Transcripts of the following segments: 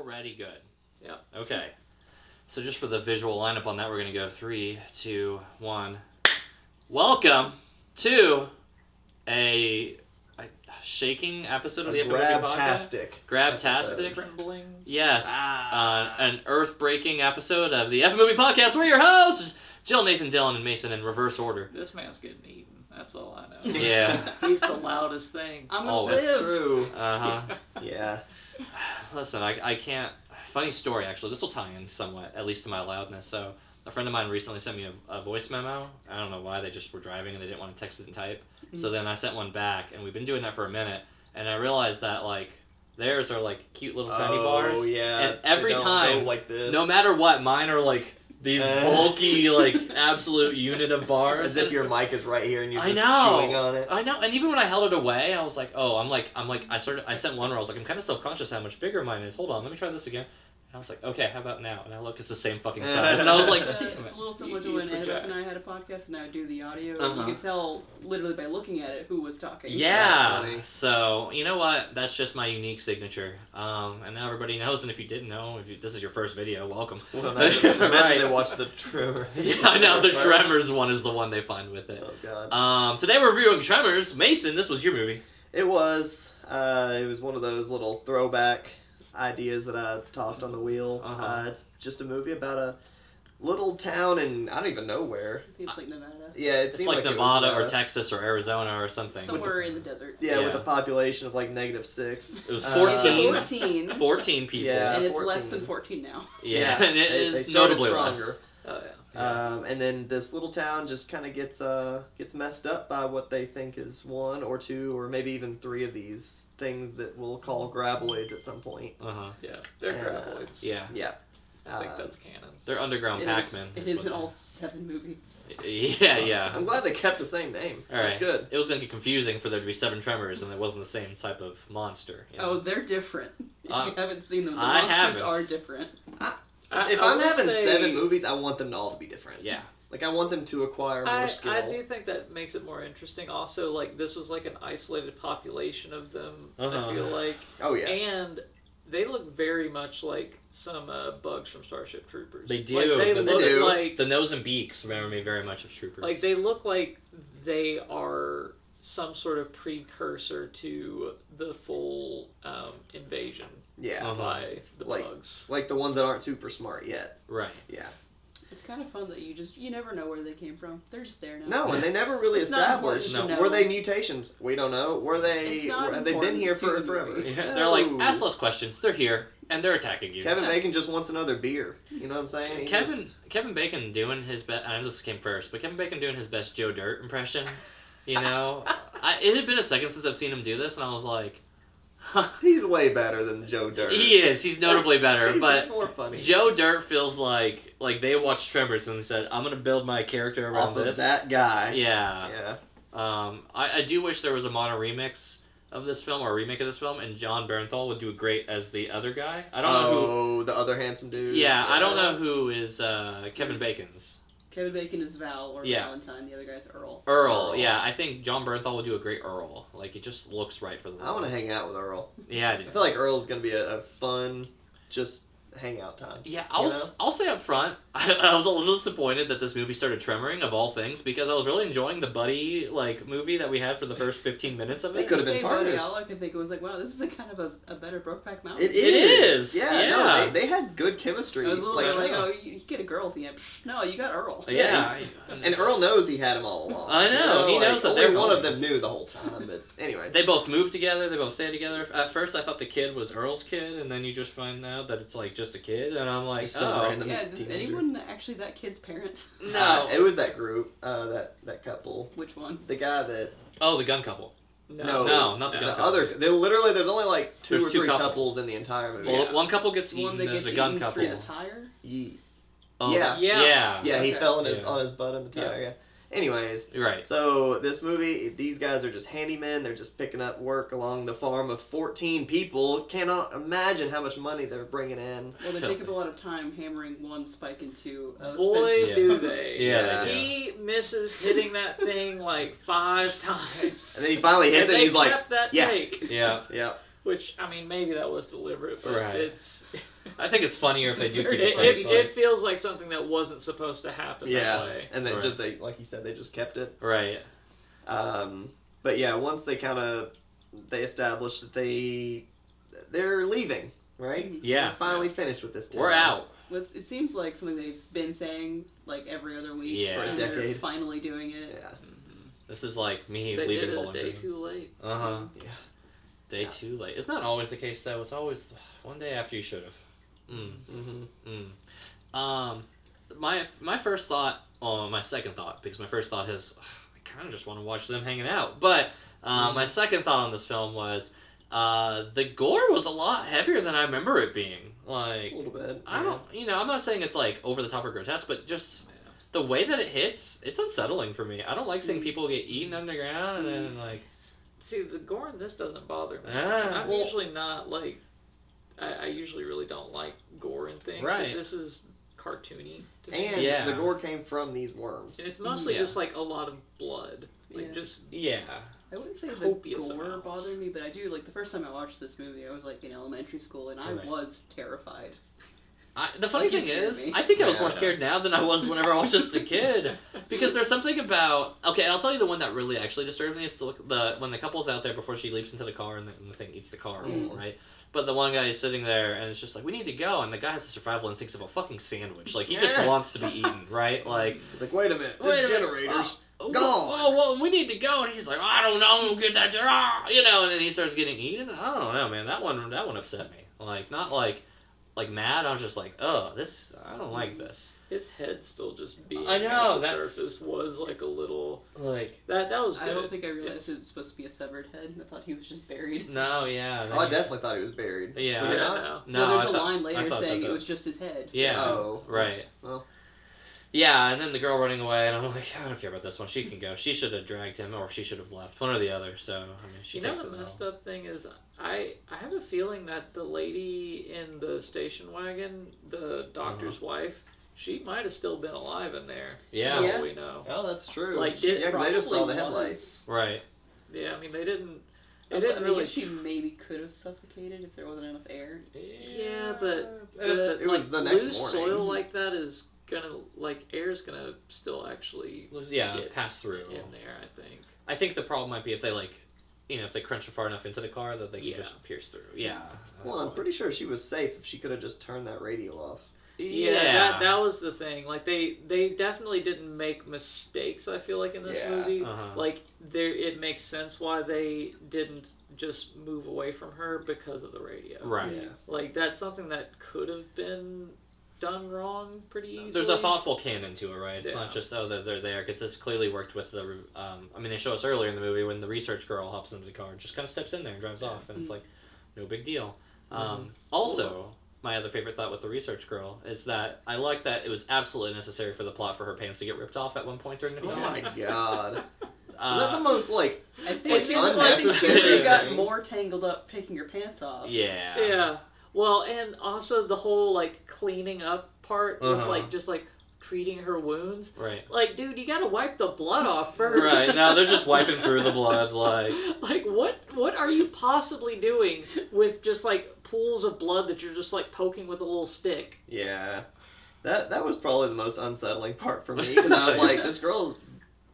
Already good. Yeah. Okay. So just for the visual lineup on that, we're going to go 3, 2, 1. Welcome to a shaking episode of the FMV podcast. Grabtastic. Trembling. Yes. An earth-breaking episode of the FMV podcast. We're your hosts, Jill, Nathan, Dylan, and Mason in reverse order. This man's getting eaten. That's all I know. Yeah. He's the loudest thing. I'm gonna live. That's true. Uh-huh. Yeah. Listen, I can't... Funny story, actually. This will tie in somewhat, at least to my loudness. So, a friend of mine recently sent me a voice memo. I don't know why. They just were driving and they didn't want to text it and type. Mm-hmm. So then I sent one back, and we've been doing that for a minute. And I realized that, like, theirs are, like, cute little tiny bars. Oh, yeah. And every time, like this. no matter what, mine are, like, these bulky, like, absolute unit of bars. As if your mic is right here and you're just know. chewing on it. I know. And even when I held it away, I was like, I sent one where I was like, I'm kind of self-conscious how much bigger mine is. Hold on, let me try this again. And I was like, okay, how about now? And I look, it's the same fucking size. And I was like, damn it. It's a little similar to when Annabeth and I had a podcast and I would do the audio. Uh-huh. You could tell literally by looking at it who was talking. Yeah. So, you know what? That's just my unique signature. And now everybody knows. And if you didn't know, this is your first video, welcome. Well, imagine Right. they watch the Tremors. Yeah, I know. The Tremors one is the one they find with it. Oh, God. Today we're reviewing Tremors. Mason, this was your movie. It was one of those little throwback ideas that I tossed on the wheel. Uh-huh. It's just a movie about a little town in, I don't even know where. It's like Nevada. Yeah, It's like Nevada or Texas or Arizona or something. Somewhere in the desert. Yeah, Yeah. with a population of like -6. It was 14. 14 people. Yeah. And it's 14. less than 14 now. Yeah, and it They is started notably stronger. less. Oh, yeah. And then this little town just kind of gets messed up by what they think is 1 or 2 or maybe even 3 of these things that we'll call graboids at some point. Uh-huh. Yeah, they're graboids. Yeah. Yeah. I think that's canon. They're underground Pac-Man. It is in all 7 movies. Yeah, yeah. I'm glad they kept the same name. All That's right. good. It was going to be confusing for there to be 7 Tremors and it wasn't the same type of monster. You know? Oh, they're different. If you haven't seen them, the I monsters haven't. are different. If I I'm will having say- 7 movies, I want them to all to be different. Yeah. Like, I want them to acquire more skill. I do think that makes it more interesting. Also, like, this was like an isolated population of them, Uh-huh. I feel like. Oh, yeah. And they look very much like some bugs from Starship Troopers. They do. Like, they They look do. like... The nose and beaks remember me very much of Troopers. Like, they look like they are some sort of precursor to the full invasion Yeah. Uh-huh. by the Like- bugs. Like the ones that aren't super smart yet. Right. Yeah. It's kind of fun that you never know where they came from. They're just there now. No, and they never really It's not important established. to know. Were they mutations? We don't know. Were they? It's not Have they been important here to for the forever? movie. Yeah, they're like, No. ask less questions. They're here, and they're attacking you. Kevin Bacon just wants another beer. You know what I'm saying? He Kevin Bacon doing his best. I know this came first, but Kevin Bacon doing his best Joe Dirt impression. You know, it had been a second since I've seen him do this, and I was like, he's way better than Joe Dirt. he is. He's notably better, He's but more funny. Joe Dirt feels like they watched Tremors and said, "I'm gonna build my character around Off of this." that guy. Yeah. Yeah. I do wish there was a mono remix of this film or a remake of this film, and John Bernthal would do great as the other guy. I don't know who. Oh, the other handsome dude. Yeah, I don't know who is Kevin Bacon's. Kevin Bacon is Val or Yeah. Valentine. The other guy's Earl. Earl, yeah, I think John Bernthal would do a great Earl. Like, it just looks right for the role. I want to hang out with Earl. Yeah, I I do. feel like Earl's gonna be a fun, just hangout time. Yeah, You know? I'll say up front, I was a little disappointed that this movie started tremoring, of all things, because I was really enjoying the buddy, like, movie that we had for the first 15 minutes of They it. could have been Say Buddy, partners. all I could think was like, wow, this is a kind of a better Brokeback Mountain. It is, Yeah. No, yeah. they had good chemistry. I was a little bit like, yeah. oh, you get a girl at the end. Pff, no, you got Earl. Yeah. And Earl knows he had him all along. I know, he knows that only they're one of them homies. knew the whole time. But anyways, They both moved together, they both stayed together. At first, I thought the kid was Earl's kid, and then you just find out that it's, like, just a kid, and I'm like, Just some oh. random Yeah, does teenager. anyone actually that kid's parent? No. It was that group, that couple. Which one? The guy that Oh, the gun couple. no, not the gun the couple. other. They literally there's only like two There's or two three couples. couples in the entire movie. Well, Yes. one couple gets The one eaten, that there's gets a gun eaten couple. through the tire? Oh, Yeah. Yeah. Yeah, he Okay. fell Yeah. on his butt in the tire. Yeah. Anyways, Right. so this movie, these guys are just handymen. They're just picking up work along the farm of 14 people. Cannot imagine how much money they're bringing in. Well, they Filthy. take up a lot of time hammering one spike into Boy, Spencer. do they. Yeah, they do. He misses hitting that thing like 5 times. And then he finally hits and it. they And he's like, kept that yeah. take. Yeah. yeah. Which, I mean, maybe that was deliberate, but Right. it's... I think it's funnier if they do keep It, it tight. it, it feels like something that wasn't supposed to happen that way. and then Right. just they, like you said, they just kept it. Right. But yeah, once they they establish that they're leaving, right? Yeah. They're finally finished with this. We're town. out. It seems like something they've been saying like every other week. Yeah. For a and they're decade. finally doing it. Yeah. This is like me They leaving did it a Bowling day Green. too late. Uh-huh. Yeah. Day Yeah. too late. It's not always the case, though. It's always one day after you should have. My first thought, my second thought, because my first thought is, I kind of just want to watch them hanging out. But my second thought on this film was, the gore was a lot heavier than I remember it being. Like, A little bit. I don't, I'm not saying it's like over the top or grotesque, but just the way that it hits, it's unsettling for me. I don't like seeing people get eaten underground and then like. See, the gore in this doesn't bother me. Ah. I'm usually not like. I usually really don't like gore and things. Right. But this is cartoony to me. And Yeah. the gore came from these worms. And it's mostly Yeah. just like a lot of blood. Like Yeah. just Yeah. I wouldn't say the Copious gore amounts. bothered me, but I do like the first time I watched this movie, I was like in elementary school, and I Right. was terrified. The funny Like, it thing scared is, me. I think I was Yeah. more scared now than I was whenever I watched this as a kid. Because there's something about... Okay, and I'll tell you the one that really actually disturbs me is when the couple's out there before she leaps into the car and the thing eats the car, right? But the one guy is sitting there and it's just like, we need to go. And the guy has the survival instincts of a fucking sandwich. Like, he just Yeah. wants to be eaten, right? Like... It's like, wait a minute, Wait a this minute. generator's Oh, gone. oh, well, we need to go. And he's like, I don't know, I'm gonna get that, and then he starts getting eaten. I don't know, man. That one upset me. Like, not like mad. I was just like, oh, I don't like this. his head still just being I know, at the that's- surface was like a little Like, that was good. I don't think I realized Yes. it was supposed to be a severed head. I thought he was just buried. no, yeah. Oh, I definitely thought he was buried. Yeah. Was it Yeah, not? no. No, there's I a thought- line I later thought saying that it was just his head. Yeah. Oh. Right. Well, Yeah, and then the girl running away, and I'm like, I don't care about this one. She can go. She should have dragged him, or she should have left. One or the other. So, I mean, she You know takes the it messed all. up thing is I have a feeling that the lady in the station wagon, the doctor's wife, she might have still been alive in there. Yeah. For Yeah. all we know. oh, that's true. Like, yeah, 'cause they just saw Probably the was. headlights. Right. Yeah, I mean they didn't. I It didn't mean, really. she maybe could have suffocated if there wasn't enough air. Yeah, but It was like, the next loose morning. soil like that is gonna air's gonna still actually Yeah, get pass through. in there. I think. I think the problem might be if they if they crunch far enough into the car that they can Yeah. just pierce through. Yeah. Well, I'm pretty sure she was safe if she could have just turned that radio off. Yeah, that was the thing. Like they definitely didn't make mistakes. I feel like in this Yeah. movie, Uh-huh. like it makes sense why they didn't just move away from her because of the radio. Right. Yeah. Like that's something that could have been done wrong pretty easily. There's a thoughtful canon to it, right? It's Yeah. not just, they're there, because this clearly worked with the, I mean, they show us earlier in the movie when the research girl hops into the car and just kind of steps in there and drives off, and it's like, no big deal. Also, my other favorite thought with the research girl is that I like that it was absolutely necessary for the plot for her pants to get ripped off at one point during the Oh film. my god. Is that the most, I Like, think unnecessary you got thing. more tangled up picking your pants off. Yeah. Yeah. Well, and also the whole like cleaning up part of Uh-huh. like just like treating her wounds. Right. Like, dude, you gotta wipe the blood off first. Right. Now they're just wiping through the blood, like. Like, what are you possibly doing with just like pools of blood that you're just like poking with a little stick? Yeah. That was probably the most unsettling part for me, because I was like,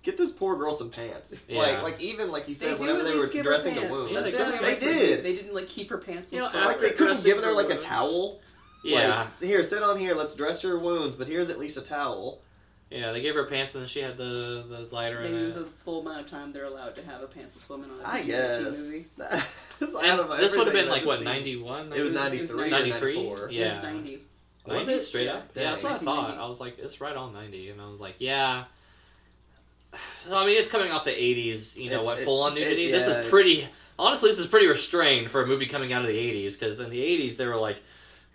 get this poor girl some pants. Yeah. Like even like you They said, do whenever at they were least give her dressing the pants. wound. Yeah, That's they definitely did. what They did. They didn't like keep her pants. You know, as far. Like they After couldn't dressing give her her like a wounds. towel. Yeah. Like, here, sit on here. Let's dress your wounds, but here's at least a towel. Yeah, they gave her pants and then she had the lighter They in use it. the full amount of time they're allowed to have a pants to swim in on a I PG-13 guess. movie. And this would have been like, what, 91? It was 93 or 93? 94. Yeah. It was 90. Was 90? it straight up? Yeah, Yeah, that's what I 1990. thought. I was like, it's right on 90, and I was like, yeah. So, I mean, it's coming off the 80s, full on nudity. This is pretty. Honestly, this is pretty restrained for a movie coming out of the 80s, because in the 80s they were like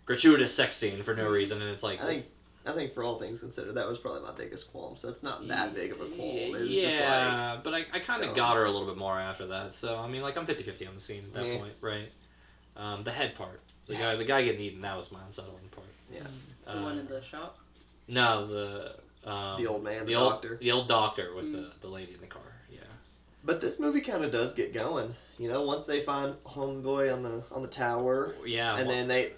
gratuitous sex scene for no reason, and it's like. I think for all things considered, that was probably my biggest qualm. So it's not that big of a qualm. It was yeah, just like, but I kind of got her a little bit more after that. So I mean, like I'm 50-50 on the scene at that Yeah. point, right? The head part, the guy getting eaten, that was my unsettling part. yeah, The one in the shop. No, the the old man, the old doctor. the old doctor with the lady in the car. Yeah, But this movie kind of does get going. You know, once they find Homeboy on the tower, Yeah. and then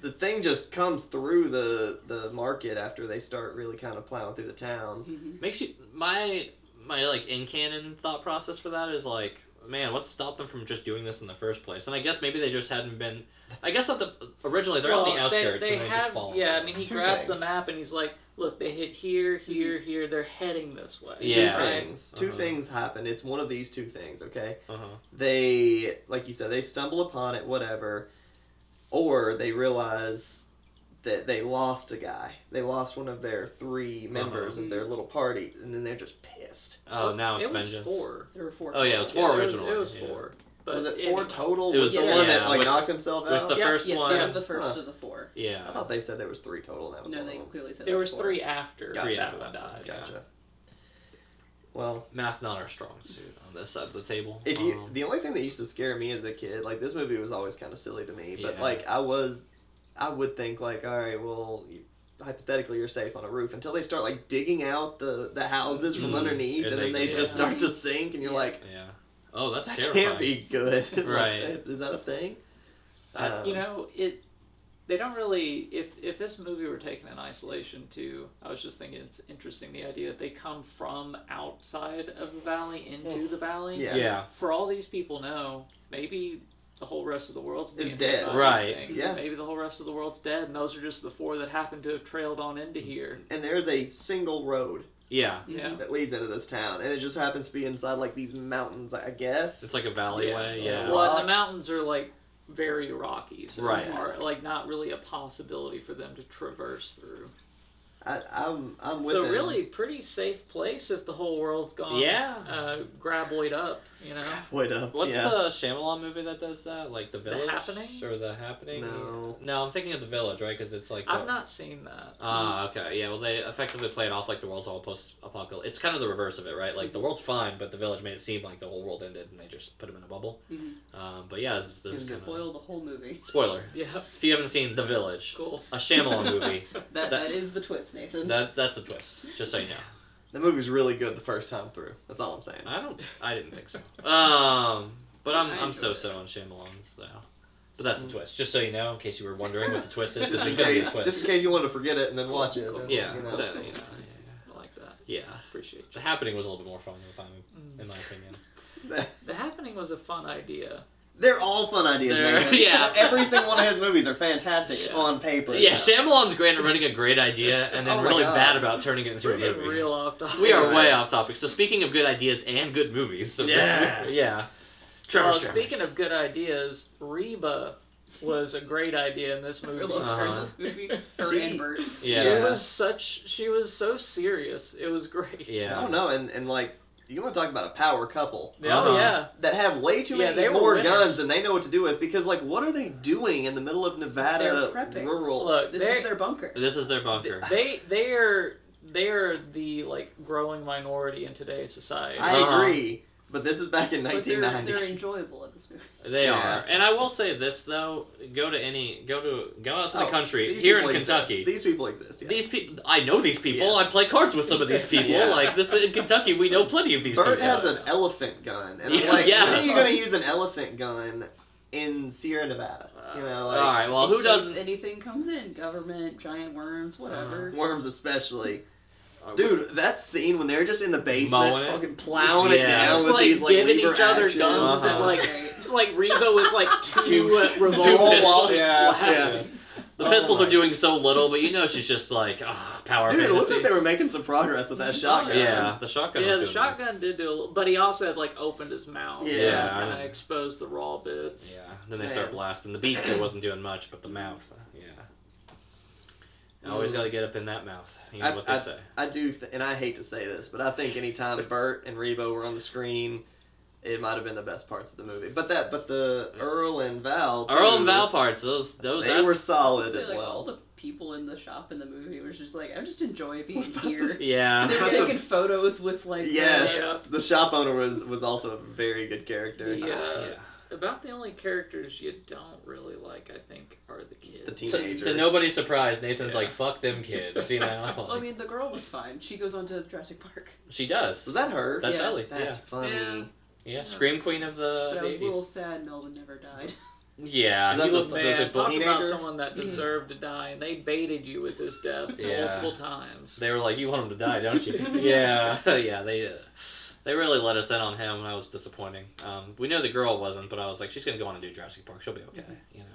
the thing just comes through the market after they start really kind of plowing through the town. Mhm. Makes you my like in canon thought process for that is like, man, what stopped them from just doing this in the first place? And I guess maybe they just hadn't been. I guess originally they're on the outskirts they and they have, just fall. yeah, I mean, he Two grabs things. the map and he's like, look, they hit here, here, here. They're heading this way. Yeah. Two Uh-huh. things happen. It's one of these two things, okay? Uh-huh. They, like you said, they stumble upon it, whatever, or they realize that they lost a guy. They lost one of their 3 members of their little party, and then they're just pissed. Oh, now it's it was vengeance. 4. There were 4. Oh yeah, it was total. 4 Yeah, originally. It was yeah. 4. But Was it 4 anyway. total? It was the the one one, that like with- knocked himself with out? the first yes, one. that was the first Huh. of the 4. I Yeah. thought they said there was 3 total. That was No, one they of them. clearly said There was 4. 3 after Gotcha. that one died. yeah. Gotcha. Well, Math not our strong suit on this side of the table. if you the only thing that used to scare me as a kid, like this movie was always kind of silly to me, but Yeah. like I would think like, all right, well, hypothetically you're safe on a roof until they start like digging out the houses from underneath, And and then they- they just yeah. start to sink, and you're Yeah. like, Yeah. Oh, that's that terrifying. can't be good. Like, Right. is that a thing? You know, they don't really. If this movie were taken in isolation too, I was just thinking it's interesting the idea that they come from outside of the valley into the valley. Yeah. Yeah. For all these people know, maybe the whole rest of the world's Is being dead. hit by Right. these things. Yeah. Maybe the whole rest of the world's dead, and those are just the 4 that happen to have trailed on into here. And there's a single road Yeah. Yeah. that leads into this town, and it just happens to be inside like these mountains, I guess. It's like a alleyway. Yeah. Well, and the mountains are like very rocky, so Right. are like not really a possibility for them to traverse through. I'm with So him. really, pretty safe place if the whole world's gone. Yeah. Graboid up, you know. Wait up. What's yeah. the Shyamalan movie that does that? Like The Village? Happening? Or The Happening? No. No, I'm thinking of The Village, right? Because it's like... I've not seen that. Ah, okay. Yeah, well, they effectively play it off like the world's all post-apocalyptic. It's kind of the reverse of it, right? Like, the world's fine, but the village made it seem like the whole world ended, and they just put him in a bubble. Mhm. But yeah, this is kind of... Spoiled the whole movie. Spoiler. Yeah, If you haven't seen The Village, cool. a Shyamalan movie, That is the twist, Nathan. that's a twist. Just so you know. The movie's really good the first time through. That's all I'm saying. I didn't think so. But I'm enjoyed so on Shyamalan's, so... But that's the twist. Just so you know, in case you were wondering what the twist is, because Just in, there's gonna be a case, twist. just in case you wanted to forget it and then watch it. Cool. then, Yeah, you know. I like that. Yeah. Appreciate The you. Happening was a little bit more fun, in my opinion. The Happening was a fun idea. They're all fun ideas, man. Yeah. Every single one of his movies are fantastic Yeah. on paper. Yeah, Shyamalan's great at running a great idea and then Oh my really God. bad about turning it into We're a getting movie. real off topic. We are way Yes. off topic. So speaking of good ideas and good movies, so Yeah. yeah. Well, Tremors. speaking of good ideas, Reba was a great idea in this I movie. loved her in Uh-huh. this movie. Her She- and Bert. Yeah. She was so serious. It was great. Yeah. I don't know, and like, you want to talk about a power couple Oh Uh-huh. yeah. that have way too Yeah, many they were more winners. guns than they know what to do with, because like, what are they doing in the middle of Nevada They're prepping. rural? Look, This they is their bunker. This is their bunker. they are the like growing minority in today's society. I Uh-huh. agree, but this is back in But they're 1990. enjoyable at this movie. They Yeah. are. And I will say this though, go out to the Oh, country these here in people exist. Kentucky. These people exist. Yes. These people, I know these people. Yes. I play cards with some of these people. Yeah. Like this in Kentucky, we know plenty of these Bert people. has an elephant gun, and I'm Yeah, like, yes. when are you gonna use an elephant gun in Sierra Nevada? You know, like, All right. Well, In who case doesn't? anything comes in, government, giant worms, whatever. worms especially. Dude, that scene when they're just in the basement, Mowing it? fucking plowing it Yeah. down Just with like these like giving lever each other action. guns Uh-huh. and like Reba with like two Two revolvers. pistols. Yeah, flashing. The Oh pistols my. are doing so little, but you know she's just like power Dude, it looked fantasy. like they were making some progress with that shotgun. Yeah, the shotgun. Yeah, was the doing shotgun did do a little, but he also had like opened his mouth. Yeah. and kind of exposed the raw bits. Yeah, then they Man. start blasting. The beak there wasn't doing much, but the mouth, yeah. You always got to get up in that mouth. You know what they say. I do, and I hate to say this, but I think anytime Bert and Rebo were on the screen, it might have been the best parts of the movie. But the Earl and Val, too, Earl and Val parts, those they that's, were solid Honestly, as like, all well. the people in the shop in the movie was just like, I just enjoy being here. Yeah. They were taking photos with like Yes, Yeah. the shop owner was also a very good character. The, yeah. About the only characters you don't really like, I think, are the kids. The teenager. To nobody's surprise, Nathan's Yeah. like, fuck them kids, you know? Well, I mean, the girl was fine. She goes on to Jurassic Park. She does. Was that her? That's Yeah. Ellie. That's funny. Yeah. Yeah, Scream Queen of the But I was a 80s. little sad Melvin never died. Yeah, Is he that looked the like Man, a talk good about teenager? someone that deserved to die, and they baited you with his death Yeah. multiple times. They were like, "You want him to die, don't you?" Yeah, yeah. They really let us in on him, and I was disappointing. We knew the girl wasn't, but I was like, "She's gonna go on and do Jurassic Park. She'll be okay." You know.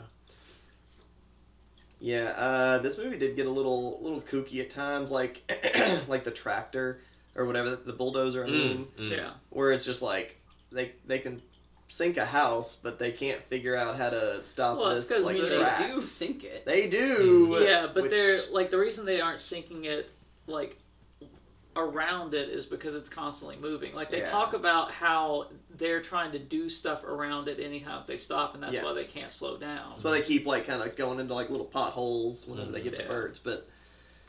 Yeah, this movie did get a little kooky at times, like like the tractor or whatever, the bulldozer. I mean, Yeah. where it's just like they can sink a house, but they can't figure out how to stop Well, it's this 'cause like they tracks. They do sink it. They do. Yeah, but which- they're like the reason they aren't sinking it like around it is because it's constantly moving. Like they Yeah. talk about how they're trying to do stuff around it anytime they stop, and that's why they Yes. can't slow down. That's why they keep like kind of going into like little potholes whenever they get to Yeah. birds. But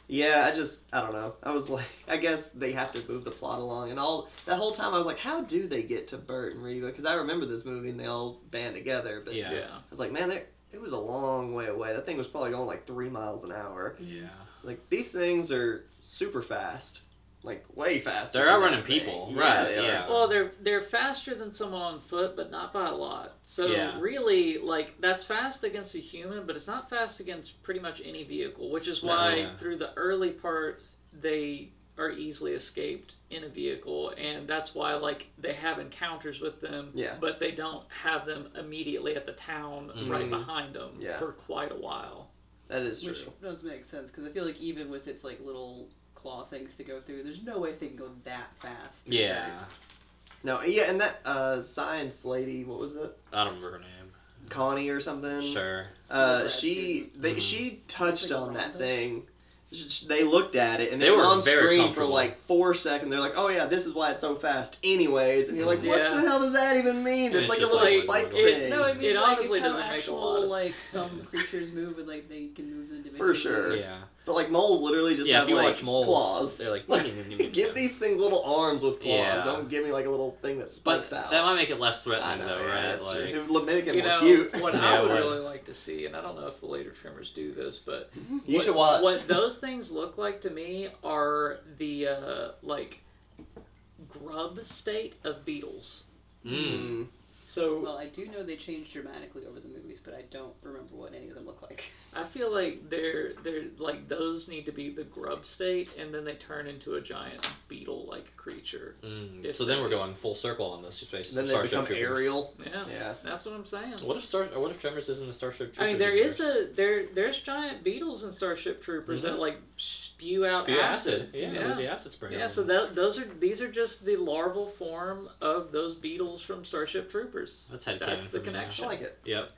yeah, I don't know. I was like, I guess they have to move the plot along, and all that whole time I was like, how do they get to Bert and Reba? Because I remember this movie and they all band together. But Yeah. Yeah. I was like, man, it was a long way away. That thing was probably going like 3 miles an hour. Yeah. Like these things are super fast, like way faster. They're than outrunning that thing. people, Yeah, right, they are. yeah. Well, they're faster than someone on foot, but not by a lot. So Yeah. really, like that's fast against a human, but it's not fast against pretty much any vehicle. Which is why Yeah. through the early part they are easily escaped in a vehicle, and that's why like they have encounters with them, Yeah. but they don't have them immediately at the town right behind them Yeah. for quite a while. That is true. Which does make sense, because I feel like even with its like little claw things to go through, there's no way they can go that fast. Yeah. No, yeah, and that science lady, what was it? I don't remember her name. Connie or something. Sure. Brad She Suit. she touched Like on that Rhonda? thing. They looked at it and They it was were on very screen for comfortable. like 4 seconds. They're like, "Oh yeah, this is why it's so fast." Anyways, and you're like, "What Yeah. the hell does that even mean?" And It's it's like a just little like- spike it- thing. No, I mean, It it's like, honestly it's how doesn't make a actual, lot of like sense. some creatures move, and like they can move individually. For sure. Yeah. But like moles literally just Yeah, have if you like watch moles, claws. they're like, Give these things little arms with claws. Yeah. Don't give me like a little thing that But spikes out. that might make it less I threatening, know, though, yeah, right? that's true. Like, It would make it You more know, cute. what Yeah, I would what- really like to see, and I don't know if the later Tremors do this, but You should watch. What those things look like to me are the like grub state of beetles. mm. So Well, I do know they changed dramatically over the movies, but I don't remember what any of them look like. I feel like they're like those need to be the grub state, and then they turn into a giant beetle-like creature. If So then they- we're going full circle on this space. And then they Starship become Troopers. aerial. Yeah, Yeah. that's what I'm saying. What if Tremors isn't the Starship Troopers? I mean, there is universe? there's giant beetles in Starship Troopers Mhm. that like spew out Spew acid. Yeah, yeah. the acid spray. Yeah, so these are just the larval form of those beetles from Starship Troopers. That's headcanon That's the for me now. I connection. like it. Yep.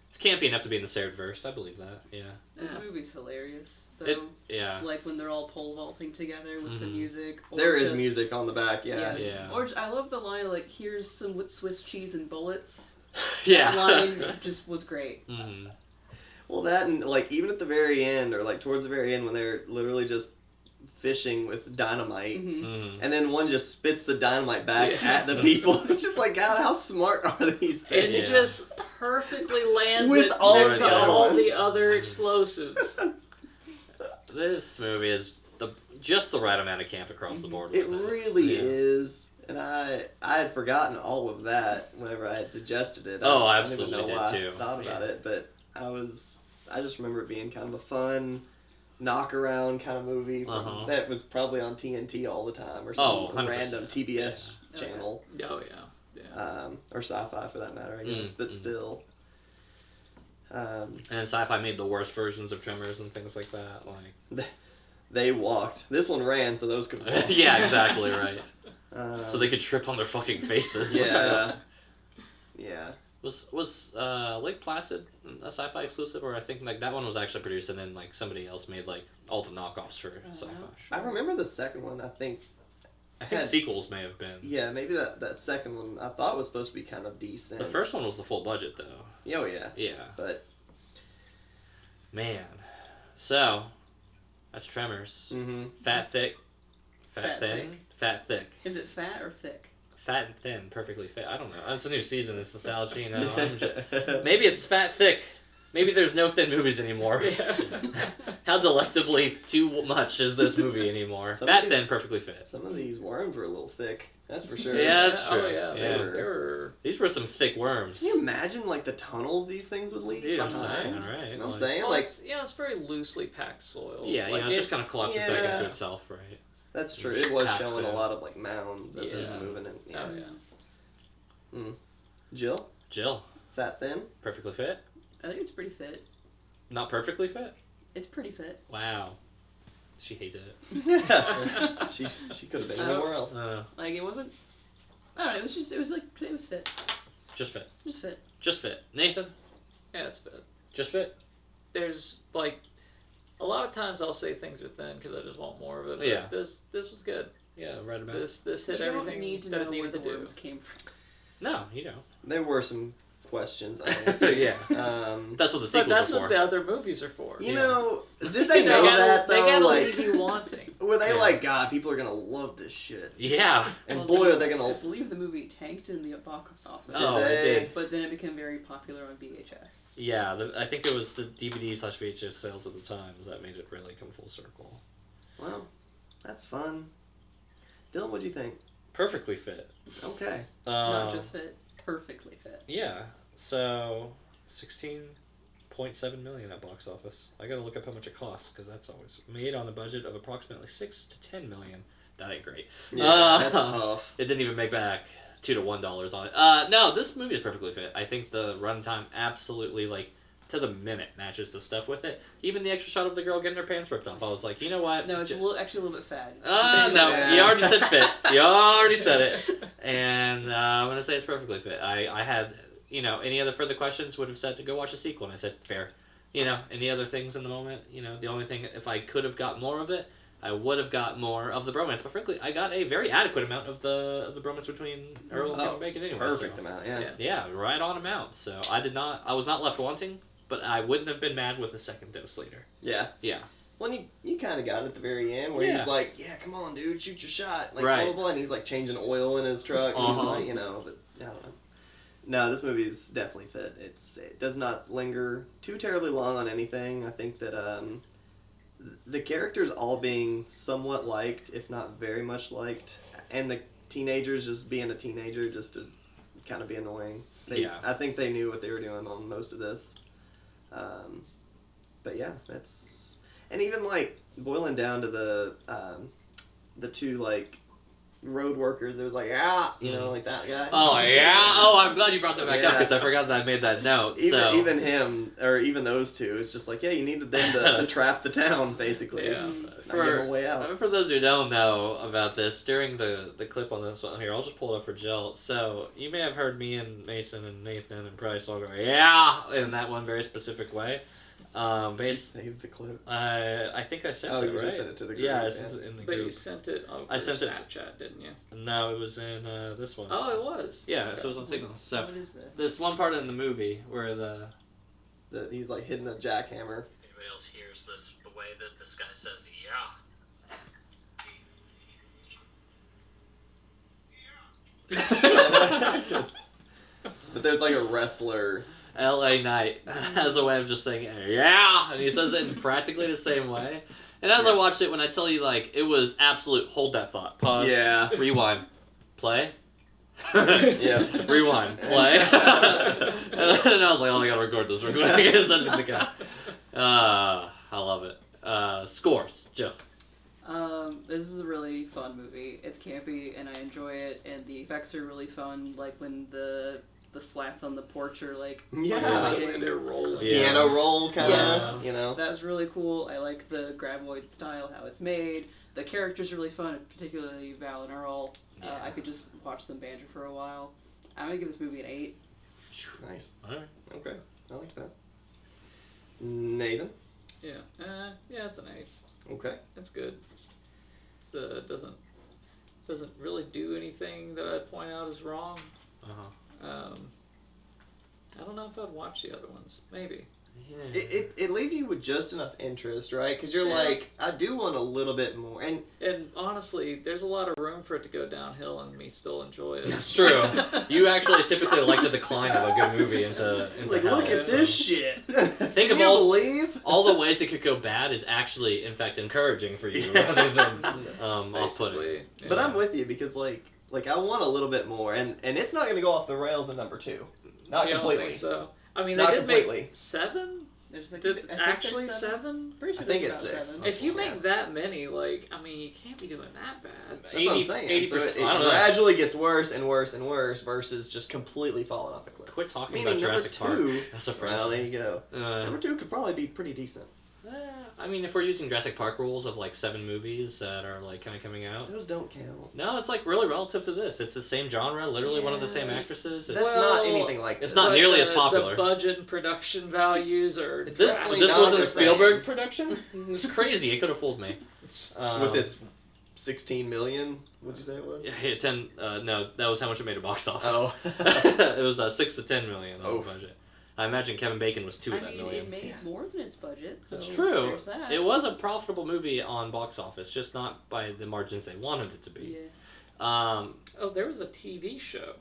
It's campy enough to be in the shared verse. I believe that. Yeah. This Yeah. movie's hilarious, though. Yeah. Like when they're all pole vaulting together with the Mhm. music. Or There is just- music on the back, yeah. Yes. Yeah. Or I love the line like, "Here's some with Swiss cheese and bullets." Yeah. That line just was great. Mhm. Well, that and like even at the very end, or like towards the very end, when they're literally just fishing with dynamite, hmm Mhm. and then one just spits the dynamite back Yeah. at the people. It's just like, God, how smart are these It things? Yeah. just perfectly lands With it all next the to other all ones. the other explosives. This movie is just the right amount of camp across the board. It with really Yeah. is, and I had forgotten all of that whenever I had suggested it. Oh, I I don't even absolutely know did why too. I thought about Yeah. it, but I just remember it being kind of a fun knock around kind of movie Uh-huh. that was probably on TNT all the time or Oh, some 100%. random TBS Yeah. channel. Oh yeah. Or sci-fi for that matter, I guess. But mm. still, And then Sci-Fi made the worst versions of Tremors and things like that. Like, they walked. This one ran, so those could walk. yeah, exactly right. Um, So they could trip on their fucking faces. Yeah. Yeah. Was Lake Placid a Sci-Fi exclusive, or I think like that one was actually produced and then like somebody else made like all the knockoffs for Sci-Fi. I remember the second one. I think had- sequels may have been. Yeah, maybe that second one I thought was supposed to be kind of decent. The first one was the full budget though. Oh yeah, Yeah. but Man. So that's Tremors. Fat, thick. Fat, Thin. thick. Fat, thick. Is it fat or thick? Fat and thin, perfectly fit. I don't know. It's a new season. It's nostalgia, you know. Maybe it's fat, thick. Maybe there's no thin movies anymore. Yeah. How delectably too much is this movie anymore? Some Fat of Thin perfectly fit. Some of these worms were a little thick. That's for sure. Yeah, that's Oh true. yeah, Yeah. they were. These were some thick worms. Can you imagine like the tunnels these things would leave Dude, I'm behind? saying, right? You know what I'm Like- saying? Well, Like, it's very loosely packed soil. Yeah, Like, it just kind of collapses back yeah. into itself, right? that's true. Just It was packs showing a in. lot of like mounds as it was Yeah. moving. And, yeah. Oh yeah. Jill, Jill, fat thin. perfectly fit. I think it's pretty fit. Not perfectly fit? It's pretty fit. Wow. She hated it. she could have been Oh. anywhere else. Like it wasn't. I don't know. It was fit. Just fit. Just fit. Just fit. Nathan, Yeah, it's fit. just fit? There's like a lot of times I'll say things are thin because I just want more of it. But Yeah. This was good. Yeah, right about This hit You everything don't need to that know it where needed the to do. worms came from. No, you don't. There were some questions I answered. Yeah. Um, That's what the But sequels that's are what for. the other movies are for. you Yeah. know, did they know gotta, that though? They gotta like, leave you wanting. were they Yeah. like, God, people are gonna love this shit, Yeah. and Well, boy, are they I gonna. believe the movie tanked in the box office. Oh, Did it did. But then it became very popular on VHS. Yeah, I think it was the DVD/VHS sales at the time that made it really come full circle. Well, that's fun. Dylan, what'd you think? Perfectly fit. Okay. Not just fit, perfectly fit. Yeah. So, 16.7 million at box office. I gotta look up how much it costs because that's always made on a budget of approximately 6 to 10 million. That ain't great. Yeah, that's tough. It didn't even make back $2 to $1 on it. No, this movie is perfectly fit. I think the runtime absolutely like to the minute matches the stuff with it. Even the extra shot of the girl getting her pants ripped off. I was like, you know what? No, it's actually a little bit fat. No, Yeah. you already said fit. You already said it. And I'm going to say it's perfectly fit. I had, any other further questions would have said to go watch a sequel. And I said, fair. Any other things in the moment? The only thing, if I could have got more of it, I would have got more of the bromance. But frankly, I got a very adequate amount of the bromance between Earl and Kevin Bacon anyway. Perfect so. amount, yeah. Yeah, right on amount. So I was not left wanting, but I wouldn't have been mad with a second dose later. Yeah. Yeah. Well, you kind of got it at the very end where Yeah. he's like, yeah, come on, dude, shoot your shot. Like, Right. blah, blah, blah. And he's like changing oil in his truck. And Uh-huh. like, but I don't know. No, this movie's definitely fit. It does not linger too terribly long on anything. I think that the characters all being somewhat liked, if not very much liked, and the teenagers just being a teenager just to kind of be annoying. Yeah. I think they knew what they were doing on most of this. But yeah, and even like boiling down to the two like road workers. It was like, like that guy. Oh, yeah? Oh, I'm glad you brought that back up Yeah. because I forgot that I made that note. Even him, or even those two, it's just like, yeah, you needed them to trap the town, basically. Yeah. Not give them a way out. For those who don't know about this, during the clip on this one here, I'll just pull it up for Jill. So, you may have heard me and Mason and Nathan and Price all go, yeah, in that one very specific way. Save the clip. I think I sent it, you right? just sent it to the group. Yeah, I sent it in the But you group. sent it over I sent it- Snapchat, didn't you? No, it was in this one. Oh, it was. Yeah, so it was on Signal. So, What is this? this one part in the movie where He's like hitting the jackhammer. anybody else hears this, the way that this guy says, But there's like a wrestler. L.A. Knight has a way of just saying, yeah, and he says it in practically the same way. And as I watched it, when I tell you, like, it was absolute, hold that thought, pause, Yeah. rewind, play, Yeah. rewind, play. And I was like, oh, I gotta record this real quick. I gotta send it to the guy. I love it. Scores, Joe. This is a really fun movie. It's campy and I enjoy it, and the effects are really fun. Like when the slats on the porch are like Yeah. undulating. They're rolling. Yeah. Piano roll kind Yes. of, you know. That's really cool. I like the graboid style, how it's made. The characters are really fun, particularly Val and Earl. Yeah. I could just watch them banter for a while. I'm gonna give this movie an 8. Nice. All right. Okay. I like that. Nathan. Yeah. Yeah, it's an 8. Okay. It's good. It doesn't really do anything that I'd point out as wrong. Uh-huh. I don't know if I'd watch the other ones. Maybe. Yeah. It leaves you with with just enough interest, right? Because you're Yeah. like, I do want a little bit more. And And honestly, there's a lot of room for it to go downhill and me still enjoy it. That's true. You actually typically like the decline of a good movie into like, hell. look at so. this shit. Think of Can you all- believe? All the ways it could go bad is actually, in fact, encouraging for you Yeah. rather than off-putting. Basically, yeah. But I'm with you because like I want a little bit more, and it's not going to go off the rails in number 2. Not I don't completely. think so. I mean, Not they did completely. make 7. There's like, Did I think actually there's 7? Pretty sure I think there's it's about 6. 7. If you Yeah. make that many, like, I mean, you can't be doing that bad. That's what I'm saying. 80%. So it I don't know. gradually gets worse and worse and worse versus just completely falling off a cliff. Quit talking Meaning about number Jurassic Park. 2. That's a Well, franchise. there you go. Number 2 could probably be pretty decent. I mean, if we're using Jurassic Park rules of like 7 movies that are like kind of coming out. Those don't count. No, it's like really relative to this. It's the same genre, literally one of the same Yeah. actresses. It's, That's Well, not anything like it's this. not But nearly as the popular. budget and production values are. It's this definitely this not wasn't a the same. Spielberg production. It's crazy. It could have fooled me. With its 16 million, what'd you say it was? Yeah, 10. No, that was how much it made a box office. Oh. It was 6 to 10 million on Oh. the budget. I imagine Kevin Bacon was 2 I of that mean, million. it made more than its budget. So It's true. There's that. It was a profitable movie on box office, just not by the margins they wanted it to be. Yeah. Oh, there was a TV show.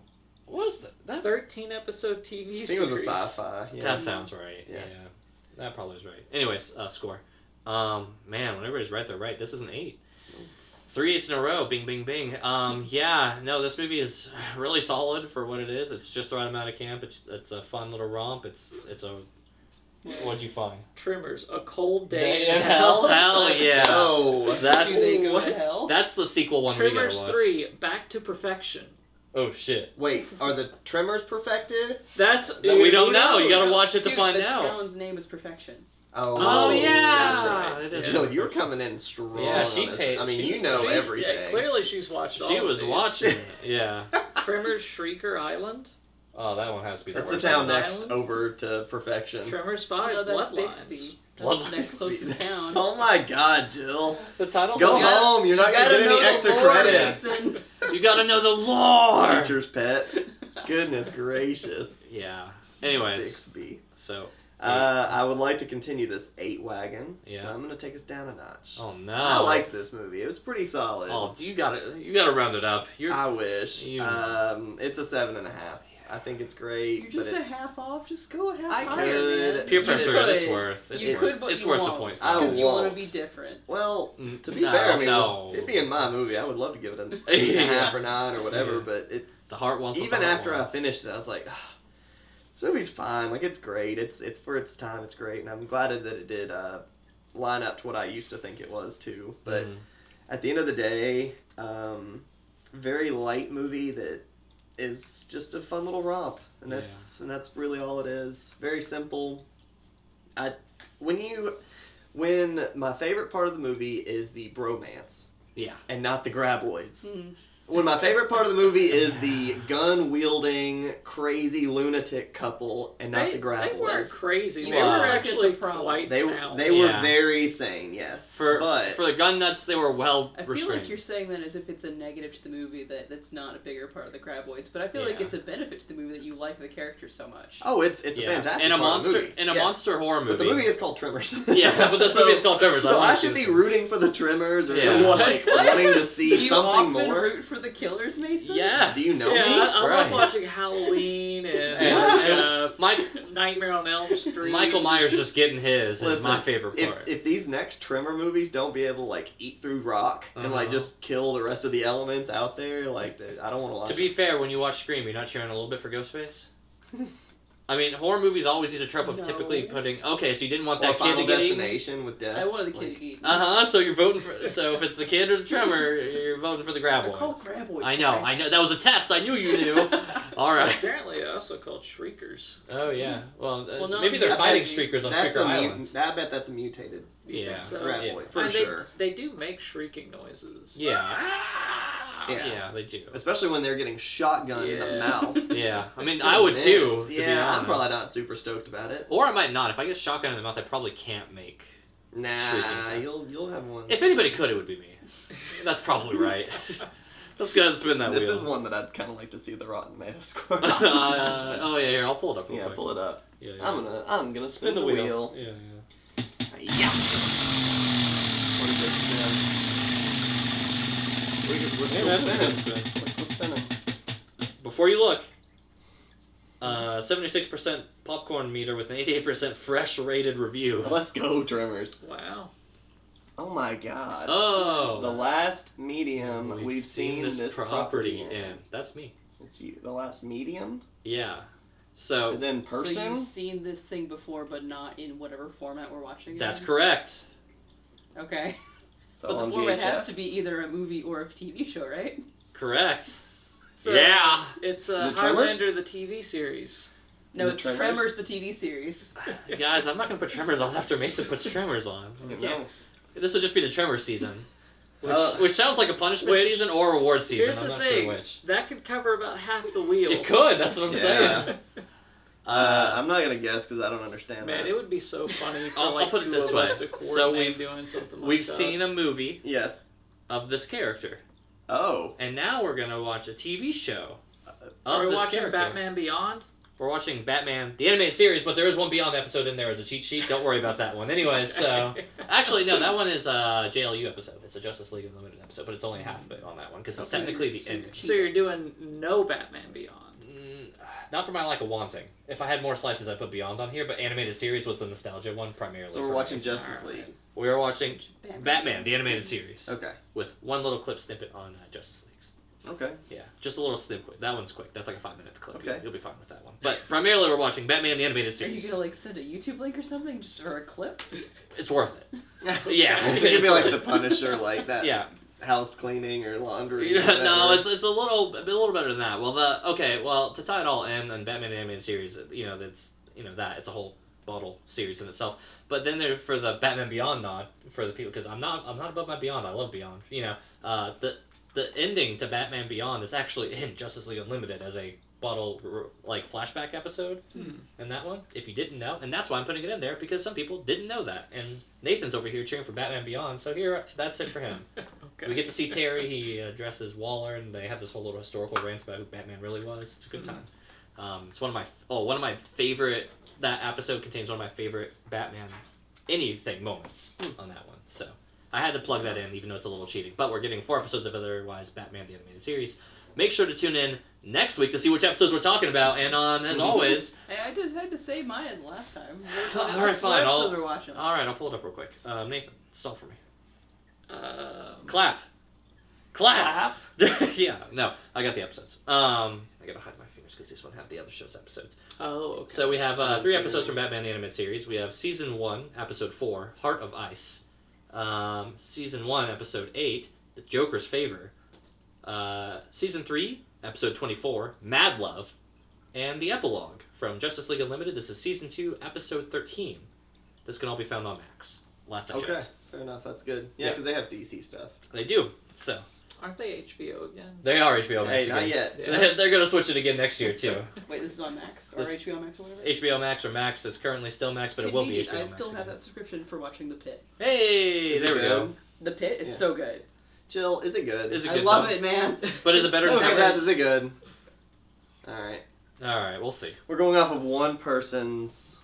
What was that? 13 episode TV I series. think it was a sci-fi. Yeah. That sounds right. Yeah. Yeah. That probably is right. Anyways, score. Man, when everybody's right, they're right. This is an 8. 3 8s in a row. Bing, bing, bing. Yeah. No, this movie is really solid for what it is. It's just the right amount of camp. It's a fun little romp. It's a. What'd you find? Tremors, A Cold Day, Day in Hell. Hell yeah. Oh, That's Do they go what? to hell? that's the sequel one Tremors we gotta watch. 3, Back to Perfection. Oh shit. wait. Are the Tremors perfected? That's We don't who know. You knows? gotta watch it to Dude, find the out. town's name is Perfection. Oh yeah. that's right. It is. Jill, you're coming in strong. Yeah, she on this. paid- I mean, she you was- know she- everything. Yeah, clearly she's watched all She of was these. watching. Yeah. Tremors, Shrieker Island. Oh, that one has to be the That's the worst. town Island? next over to perfection. Tremors Oh, 5, no, that's Bloodlines. Bixby. Bloodlines. That's the next closest town. Oh my God, Jill. The title. Go home. You're not gonna Gotta get know any the extra lore, credit. Mason. You gotta know the lore. Teacher's pet. Goodness gracious. Yeah. Anyways, Bixby. so. I would like to continue this 8 wagon. Yeah. But I'm gonna take us down a notch. Oh no. I liked this movie. It was pretty solid. Oh, you gotta round it up. You're. I wish. You- It's a 7.5. I think it's great. You're just but a it's, half off. Just go a half I higher, could. man. Peer You pressure. could. It's worth. It's You worth. could, but it's you worth won't. the points. I Because you want to won't. be different. Well, Mm, to be no, fair, I mean, no. it'd be in my movie. I would love to give it an 8.5 or 9 or whatever, Yeah. but it's The heart wants. what even the heart after I wants. finished it, I was like, this movie's fine. Like it's great. It's for its time. It's great, and I'm glad that it did line up to what I used to think it was too. But Mhm. at the end of the day, very light movie that is just a fun little romp, and that's really all it is. Very simple. When my favorite part of the movie is the bromance Yeah. and not the graboids. Mm. When my favorite part of the movie is the gun-wielding, crazy lunatic couple and not the They weren't graboids. crazy. You They feel were like actually it's a problem. quite They sound. they were Yeah. very sane, yes. For but the gun nuts, they were well I feel restrained. like you're saying that as if it's a negative to the movie that's not a bigger part of the graboids, but I feel like Yeah. it's a benefit to the movie that you like the characters so much. oh, it's a Yeah. fantastic in a part of monster the movie. in a Yes. monster horror movie. But the movie is called Tremors. Yeah, but this movie is called Tremors. So wanna I see should the be thing. rooting for the Tremors, or Yeah. at least What? like What? wanting to Do see you something often more. root for the killers, Mason? Yes. Do you know yeah, me? I Right. love watching Halloween and Yeah. Nightmare on Elm Street. Michael Myers just getting his is Listen, my favorite part. If these next Tremor movies don't be able to like eat through rock and like Uh-huh. just kill the rest of the elements out there, like I don't want to watch. To be fair, when you watch Scream, you're not cheering a little bit for Ghostface? I mean, horror movies always use a trope of No. typically putting. Okay, so you didn't want or that kid to Final get eaten. Destination with death. I wanted the kid Like, to eat. So you're voting for. So if it's the kid or the Tremor, you're voting for the They're graboid. called graboids. I know. guys. That was a test. I knew you knew. All right. Apparently, also called Shriekers. Oh yeah. Well, Well, no, maybe they're that's fighting like- streakers on That's Streaker a Island. mutant. I bet that's a mutated You Yeah. think so? graboid Yeah. for And sure. They do make shrieking noises. Yeah. Yeah. Yeah, they do. Especially when they're getting shotgunned in the Yeah. mouth. Yeah. I mean, I would too. Goodness. To Yeah, be I'm honest. probably not super stoked about it. Or I might not. If I get shotgun in the mouth, I probably can't make. Shrieking Nah, sound. you'll have one. If anybody could, it would be me. That's probably right. Let's go ahead and spin that This wheel. is one that I'd kind of like to see the Rotten Tomato score. Oh yeah, here I'll pull it up. Real Yeah, quick. pull it up. Yeah, yeah. I'm gonna spin the wheel. Yeah, yeah. Yeah. What a good spin. We're Hey, man, still that's a spinning. good spin. We're still spinning. Before you look, 76% popcorn meter with an 88% fresh rated review. Let's go, Tremors. Wow. Oh my god. Oh, It's the last medium we've seen this property in. That's me. It's you. The last medium? Yeah. So Is in So person? you've seen this thing before, but not in whatever format we're watching it that's in? correct. Okay. So But on the format VHS? has to be either a movie or a TV show, right? Correct. So Yeah. It's The Tremors? Highlander, the TV series. No, The it's Tremors? Tremors, the TV series. Guys, I'm not gonna put Tremors on after Mason puts Tremors on. I don't Yeah. know. This will just be the Tremor season. Which, Uh, which sounds like a punishment which- season or a reward season. Here's I'm the not thing. sure which. That could cover about half the wheel. It could, that's what I'm Yeah. saying. I'm not gonna guess because I don't understand Man, that. it would be so funny for I'll put it two this of way. us to So coordinate doing something like We've that. seen a movie Yes. of this character. Oh. And now we're gonna watch a TV show of Are we this watching character. Batman Beyond? We're watching Batman, the animated series, but there is one Beyond episode in there as a cheat sheet. Don't worry about that one. Anyways, so... Actually, no, that one is a JLU episode. It's a Justice League Unlimited episode, but it's only half of it on that one, because it's Okay. technically the ending. So you're doing no Batman Beyond. Not for my lack of wanting. If I had more slices, I'd put Beyond on here, but animated series was the nostalgia one primarily. So we're for watching me. Justice Alright. League. We were watching Batman, the animated series, Okay. with one little clip snippet on Justice League's. Okay. Yeah, just a little snip quick. That one's quick. That's like a 5-minute clip. Okay. You'll be fine with that one. But primarily, we're watching Batman, the animated Are you series. gonna like send a YouTube link or something just for a clip? It's worth it. Yeah. It could be like the Punisher, like that. Yeah. House cleaning or laundry. or Yeah, no, whatever. it's a little better than that. Well, to tie it all in on Batman the animated series, that's that it's a whole bottle series in itself. But then there for the Batman Beyond nod for the people, because I'm not above my Beyond. I love Beyond. The ending to Batman Beyond is actually in Justice League Unlimited as a bottle like flashback episode in that one. If you didn't know, and that's why I'm putting it in there, because some people didn't know that. And Nathan's over here cheering for Batman Beyond, so that's it for him. Okay. We get to see Terry. He addresses Waller, and they have this whole little historical rant about who Batman really was. It's a good time. It's one of my favorite. That episode contains one of my favorite Batman anything moments on that one. So I had to plug that in, even though it's a little cheating. But we're getting 4 episodes of otherwise Batman the animated series. Make sure to tune in next week to see which episodes we're talking about. And as always, Hey, I just had to say mine last time. All right, fine, What I'll- episodes we're watching? all right, I'll pull it up real quick. Nathan, stall for me. Clap. Clap. Yeah, no, I got the episodes. I gotta hide my fingers because this one had the other show's episodes. Oh, okay. So we have haven't 3 seen episodes it. from Batman the Animated Series. We have Season 1, Episode 4, Heart of Ice. Season 1, Episode 8, The Joker's Favor. Season 3, Episode 24, Mad Love. And the epilogue from Justice League Unlimited. This is Season 2, Episode 13. This can all be found on Max. Last I Okay. checked. Fair enough. That's good. Yeah, Yeah. because they have DC stuff. They do. So, Aren't they HBO again? they are HBO Max Hey, not again. yet. Yeah. They're going to switch it again next year, too. Wait, this is on Max or This- HBO Max or whatever. HBO Max or Max. It's currently still Max, but it will be Convenient. HBO I Max. still have again. that subscription for watching The Pit. Hey, Is there it we go. good? The Pit is Yeah. so good. Jill, is it good? Is it I good? love though? it, man. But is it It's better so than How good. Tremors? bad is it good? Alright. All right, we'll see. We're going off of one person's.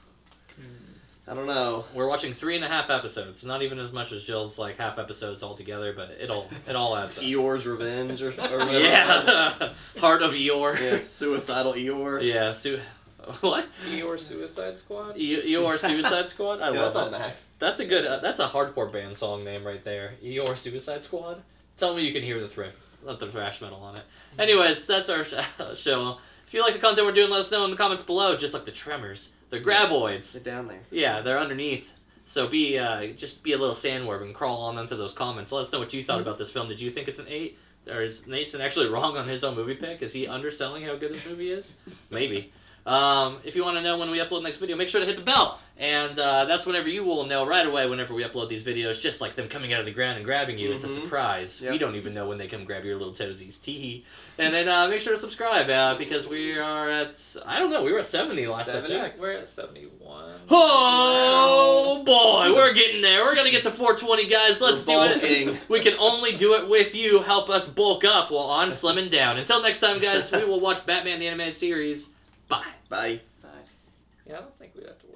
I don't know. We're watching 3.5 episodes. Not even as much as Jill's like half episodes altogether, but it all adds up. Eeyore's Revenge or whatever. Yeah, Heart of Eeyore. Yeah, Suicidal Eeyore. Yeah, what? Your Suicide Squad? Eeyore Suicide Squad. I Yeah, love that's on that. Max. That's a good. That's a hardcore band song name right there. Eeyore Suicide Squad. Tell me you can hear the thrash metal on it. Anyways, that's our show. If you like the content we're doing, let us know in the comments below. Just like the Tremors, they're graboids. Sit down there. Yeah, they're underneath. So just be a little sandworm and crawl on onto those comments. Let us know what you thought about this film. Did you think it's an 8? Or is Nathan actually wrong on his own movie pick? Is he underselling how good this movie is? Maybe. If you want to know when we upload the next video, make sure to hit the bell. And that's whenever you will know right away whenever we upload these videos, just like them coming out of the ground and grabbing you. It's a surprise. Yep. We don't even know when they come grab your little toesies. Teehee. And then make sure to subscribe because we are at, I don't know, we were at 70 last I 70? checked. We're at 71. Oh boy, we're getting there. We're gonna get to 420, guys. Let's do We're it. bulking. We can only do it with you. Help us bulk up while I'm slimming down. Until next time, guys, we will watch Batman the Animated Series. Bye. Bye. Bye. Yeah, I don't think we'd have to